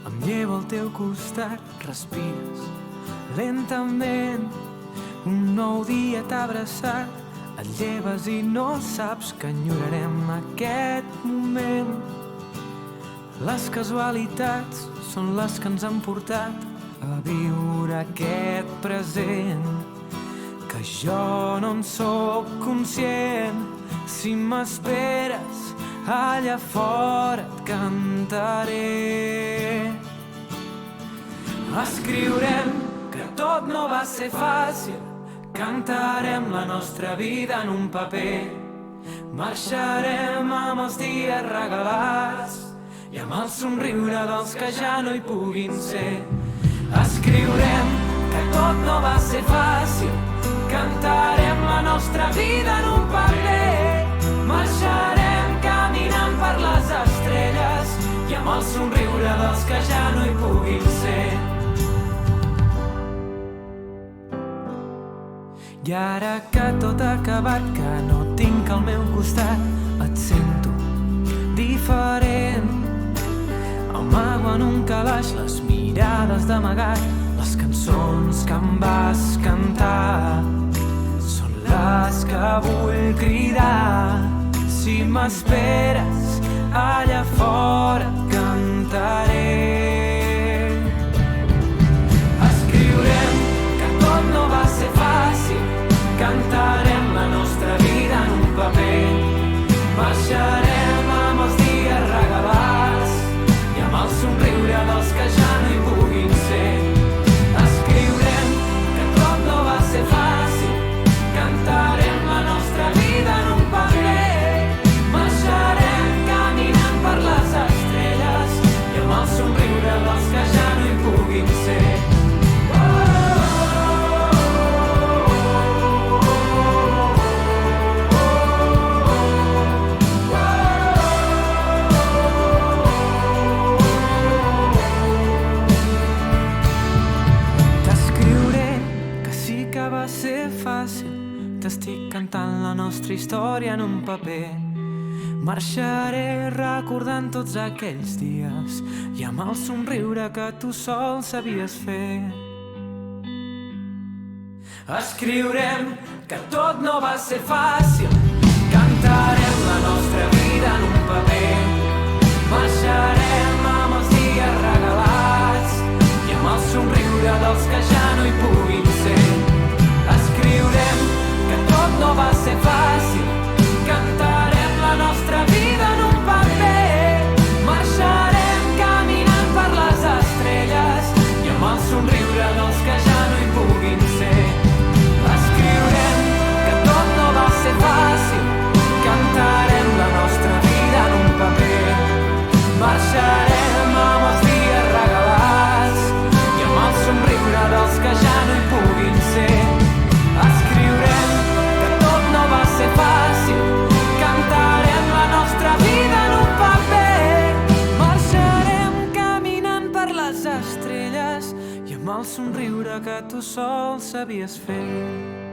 Em llevo al teu costat, respires lentament. Un nou dia t'ha abraçat, et lleves i no saps que enyorarem aquest moment. Les casualitats són les que ens han portat a viure aquest present, que jo no en sóc conscient. Si m'esperes, allà fora et cantaré. Escriurem que tot no va ser fàcil, cantarem la nostra vida en un paper. Marxarem amb els dies regalats i amb el somriure dels que ja no hi puguin ser. Escriurem que tot no va ser fàcil, cantarem la nostra vida en un paper. Marxarem caminant per les estrelles i amb el somriure dels que ja no hi puguin ser. I ara que tot ha acabat, que no tinc al meu costat, et sento diferent. Amago en un calaix les mirades d'amagat, les cançons que em vas cantar són les que vull cridar. Si m'esperes, allà fora et cantaré. Escriurem que tot no va ser fàcil, cantarem la nostra vida en un paper. Marxarem amb els dies regalats i amb el somriure dels que ja no hi puguin ser. Escriurem que tot no va ser fàcil, cantarem la nostra vida en un paper. Marxarem caminant per les estrelles i amb el somriure dels que ja no hi puguin ser. Va ser fàcil, t'estic cantant la nostra història en un paper. Marxaré recordant tots aquells dies i amb el somriure que tu sol sabies fer. Escriurem que tot no va ser fàcil, cantarem la nostra vida en un paper. Marxarem amb els dies regalats i amb el somriure dels que ja no hi puguin ser. Escriurem que tot no va ser fàcil, cantarem la nostra vida en un paper. Marxarem caminant per les estrelles i amb el somriure dels que ja no hi puguin ser. Escriurem que tot no va ser fàcil, cantarem la nostra vida en un paper. Marxarem amb els dies regalats i amb el somriure dels que ja no hi puguin ser. Escriurem que tot no va ser fàcil, cantarem la nostra vida en un paper. Marxarem caminant per les estrelles i amb el somriure que tu sol sabies fer.